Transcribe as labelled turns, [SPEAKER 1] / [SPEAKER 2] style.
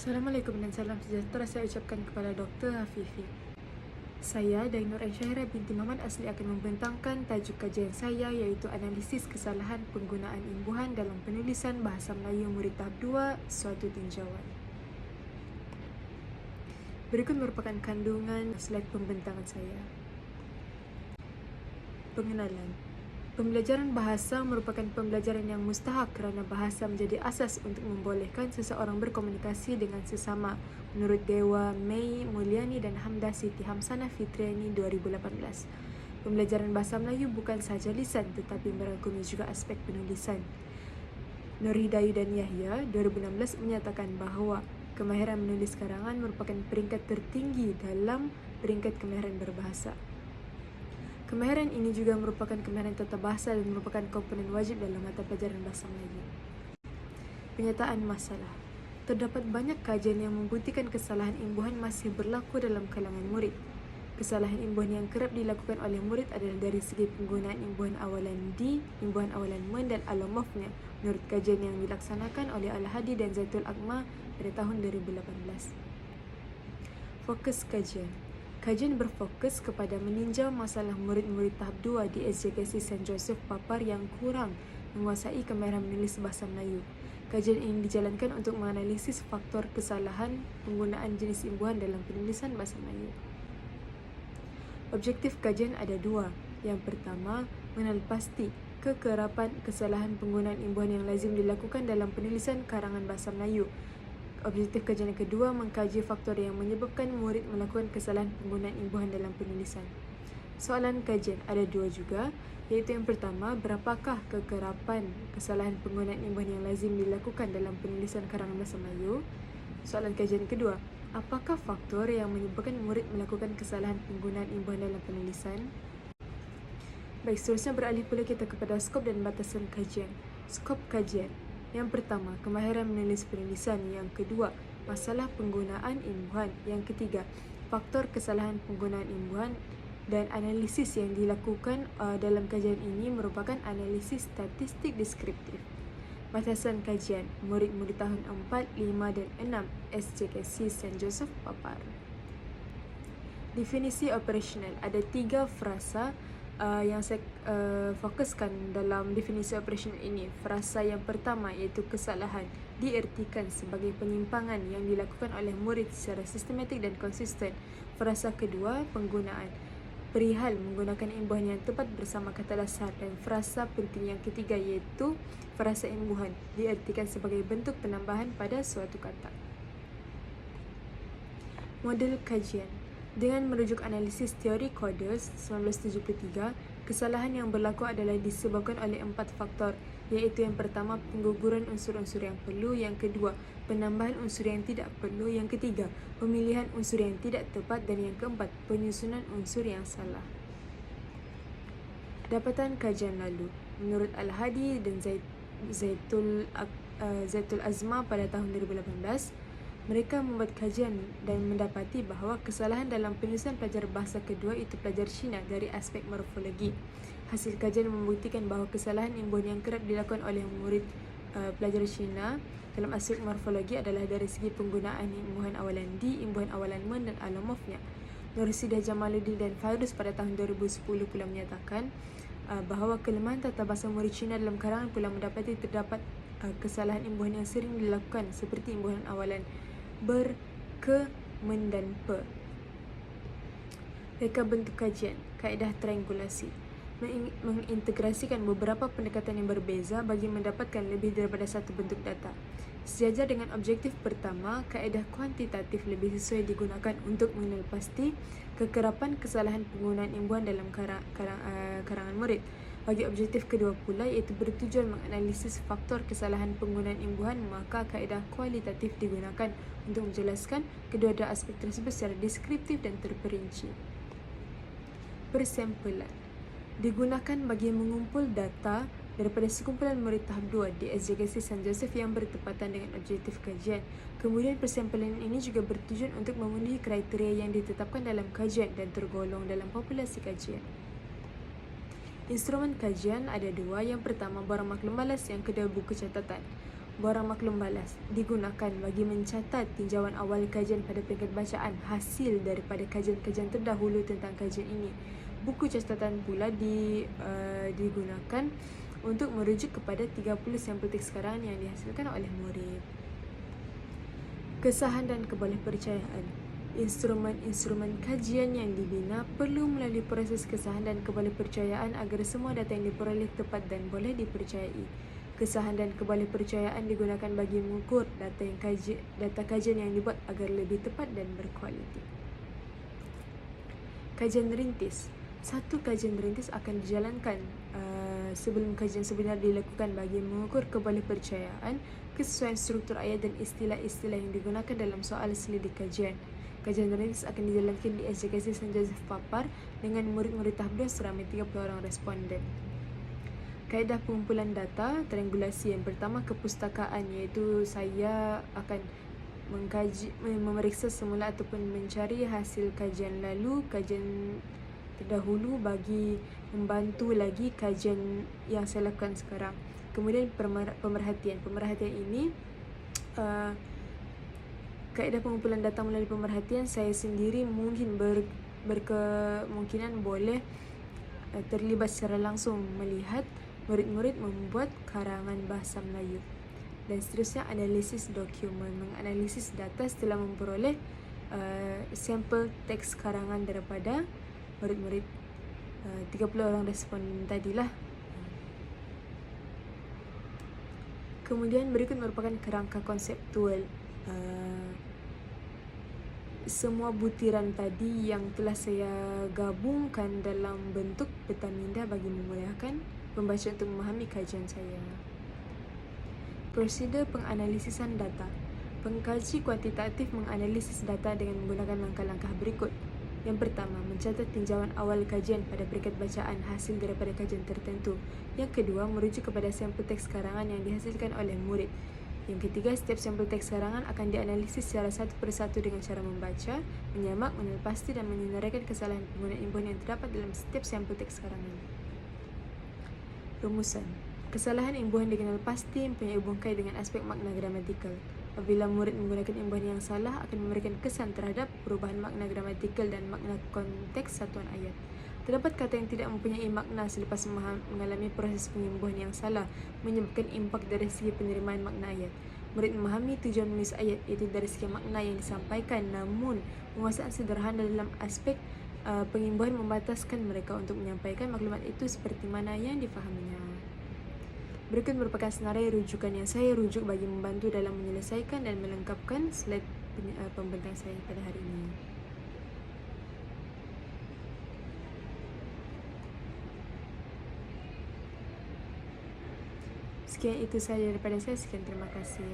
[SPEAKER 1] Assalamualaikum dan salam sejahtera saya ucapkan kepada Dr. Hafifi. Saya, Dainur Syahira binti Muhammad Asli akan membentangkan tajuk kajian saya iaitu analisis kesalahan penggunaan imbuhan dalam penulisan Bahasa Melayu Murid Tahap 2 suatu tinjauan. Berikut merupakan kandungan slide pembentangan saya. Pengenalan. Pembelajaran bahasa merupakan pembelajaran yang mustahak kerana bahasa menjadi asas untuk membolehkan seseorang berkomunikasi dengan sesama menurut Dewa, Mei, Mulyani dan Hamdah Siti Hamsanah Fitriani 2018. Pembelajaran bahasa Melayu bukan sahaja lisan tetapi merangkumi juga aspek penulisan. Nur Hidayu dan Yahya 2016 menyatakan bahawa kemahiran menulis karangan merupakan peringkat tertinggi dalam peringkat kemahiran berbahasa. Kemahiran ini juga merupakan kemahiran tata bahasa dan merupakan komponen wajib dalam mata pelajaran bahasa Melayu. Penyataan masalah. Terdapat banyak kajian yang membuktikan kesalahan imbuhan masih berlaku dalam kalangan murid. Kesalahan imbuhan yang kerap dilakukan oleh murid adalah dari segi penggunaan imbuhan awalan di, imbuhan awalan men dan alomofnya menurut kajian yang dilaksanakan oleh Al-Hadi dan Zaitul Akma pada tahun 2018. Fokus kajian. Kajian berfokus kepada meninjau masalah murid-murid tahap 2 di SJKC St. Joseph Papar yang kurang menguasai kemahiran menulis bahasa Melayu. Kajian ini dijalankan untuk menganalisis faktor kesalahan penggunaan jenis imbuhan dalam penulisan bahasa Melayu. Objektif kajian ada dua. Yang pertama, mengenal pasti kekerapan kesalahan penggunaan imbuhan yang lazim dilakukan dalam penulisan karangan bahasa Melayu. Objektif kajian yang kedua, mengkaji faktor yang menyebabkan murid melakukan kesalahan penggunaan imbuhan dalam penulisan. Soalan kajian ada dua juga, iaitu yang pertama, berapakah kekerapan kesalahan penggunaan imbuhan yang lazim dilakukan dalam penulisan karangan bahasa Melayu? Soalan kajian kedua, apakah faktor yang menyebabkan murid melakukan kesalahan penggunaan imbuhan dalam penulisan? Baik, seterusnya beralih pula kita kepada skop dan batasan kajian. Skop kajian. Yang pertama, kemahiran menulis penulisan. Yang kedua, masalah penggunaan imbuhan. Yang ketiga, faktor kesalahan penggunaan imbuhan dan analisis yang dilakukan dalam kajian ini merupakan analisis statistik deskriptif. Batasan kajian, murid-murid tahun 4, 5 dan 6 SJKC St. Joseph Papar. Definisi operasional. Ada 3 frasa yang saya fokuskan dalam definisi operasional ini. Frasa yang pertama iaitu kesalahan diertikan sebagai penyimpangan yang dilakukan oleh murid secara sistematik dan konsisten. Frasa kedua, penggunaan perihal menggunakan imbuhan yang tepat bersama kata dasar. Dan frasa penting yang ketiga iaitu frasa imbuhan diertikan sebagai bentuk penambahan pada suatu kata. Model kajian. Dengan merujuk analisis teori kode 1973, kesalahan yang berlaku adalah disebabkan oleh 4 faktor, iaitu yang pertama, pengguguran unsur-unsur yang perlu, yang kedua, penambahan unsur yang tidak perlu, yang ketiga, pemilihan unsur yang tidak tepat, dan yang keempat, penyusunan unsur yang salah. Dapatan kajian lalu. Menurut Al-Hadi dan Zaitul Azma pada tahun 2018, mereka membuat kajian dan mendapati bahawa kesalahan dalam penulisan pelajar bahasa kedua itu pelajar Cina dari aspek morfologi. Hasil kajian membuktikan bahawa kesalahan imbuhan yang kerap dilakukan oleh murid pelajar Cina dalam aspek morfologi adalah dari segi penggunaan imbuhan awalan di, imbuhan awalan men dan alomofnya. Nursidah Jamaluddin dan Fairuz pada tahun 2010 pula menyatakan bahawa kelemahan tata bahasa murid Cina dalam karangan pula mendapati terdapat kesalahan imbuhan yang sering dilakukan seperti imbuhan awalan ber, ke, men dan pe. Reka bentuk kajian, kaedah triangulasi. Mengintegrasikan beberapa pendekatan yang berbeza bagi mendapatkan lebih daripada satu bentuk data. Sejajar dengan objektif pertama, kaedah kuantitatif lebih sesuai digunakan untuk mengenal pasti kekerapan kesalahan penggunaan imbuhan dalam karangan murid. Bagi objektif kedua pula, iaitu bertujuan menganalisis faktor kesalahan penggunaan imbuhan, maka kaedah kualitatif digunakan untuk menjelaskan kedua-dua aspek tersebut secara deskriptif dan terperinci. Persempelan digunakan bagi mengumpul data daripada sekumpulan murid tahap 2 di SJKC St. Joseph yang bertepatan dengan objektif kajian. Kemudian persempelan ini juga bertujuan untuk memenuhi kriteria yang ditetapkan dalam kajian dan tergolong dalam populasi kajian. Instrumen kajian ada dua. Yang pertama, barang maklum balas. Yang kedua, buku catatan. Borang maklum balas digunakan bagi mencatat tinjauan awal kajian pada peringkat bacaan hasil daripada kajian-kajian terdahulu tentang kajian ini. Buku catatan pula digunakan untuk merujuk kepada 30 sampel teks karangan yang dihasilkan oleh murid. Kesahan dan kebolehpercayaan. Instrumen-instrumen kajian yang dibina perlu melalui proses kesahan dan kebolehpercayaan agar semua data yang diperoleh tepat dan boleh dipercayai. Kesahan dan kebolehpercayaan digunakan bagi mengukur data kajian yang dibuat agar lebih tepat dan berkualiti. Kajian rintis. Satu kajian rintis akan dijalankan sebelum kajian sebenar dilakukan bagi mengukur kebolehpercayaan, kesesuaian struktur ayat dan istilah-istilah yang digunakan dalam soal selidik kajian. Kajian rintis akan dijalankan di SJKC St. Joseph Papar dengan murid-murid tahap 2 seramai 30 orang responden. Kaedah pengumpulan data, triangulasi. Yang pertama, kepustakaan, iaitu saya akan memeriksa semula ataupun mencari hasil kajian lalu, kajian terdahulu bagi membantu lagi kajian yang saya lakukan sekarang. Kemudian pemerhatian. Pemerhatian ini kaedah pengumpulan data melalui pemerhatian, saya sendiri mungkin berkemungkinan boleh terlibat secara langsung melihat murid-murid membuat karangan bahasa Melayu. Dan seterusnya, analisis dokumen, menganalisis data setelah memperoleh sampel teks karangan daripada murid-murid 30 orang responden tadilah. Kemudian berikut merupakan kerangka konseptual. Semua butiran tadi yang telah saya gabungkan dalam bentuk peta minda bagi memudahkan pembaca untuk memahami kajian saya. Prosedur penganalisisan data. Pengkaji kuantitatif menganalisis data dengan menggunakan langkah-langkah berikut. Yang pertama, mencatat tinjauan awal kajian pada peringkat bacaan hasil daripada kajian tertentu. Yang kedua, merujuk kepada sampel teks karangan yang dihasilkan oleh murid. Yang ketiga, setiap sampel teks karangan akan dianalisis secara satu persatu dengan cara membaca, menyamak, menelpasti dan menyenaraikan kesalahan penggunaan imbuhan yang terdapat dalam setiap sampel teks karangan. Rumusan. Kesalahan imbuhan dikenal pasti mempunyai hubungan kait dengan aspek makna gramatikal. Apabila murid menggunakan imbuhan yang salah, akan memberikan kesan terhadap perubahan makna gramatikal dan makna konteks satuan ayat. Terdapat kata yang tidak mempunyai makna selepas mengalami proses pengimbuhan yang salah, menyebabkan impak dari segi penerimaan makna ayat. Murid memahami tujuan menulis ayat, iaitu dari segi makna yang disampaikan, namun penguasaan sederhana dalam aspek pengimbuhan membataskan mereka untuk menyampaikan maklumat itu seperti mana yang difahaminya. Berikut merupakan senarai rujukan yang saya rujuk bagi membantu dalam menyelesaikan dan melengkapkan slide pembentang saya pada hari ini. Sekian itu sahaja daripada saya. Sekian, terima kasih.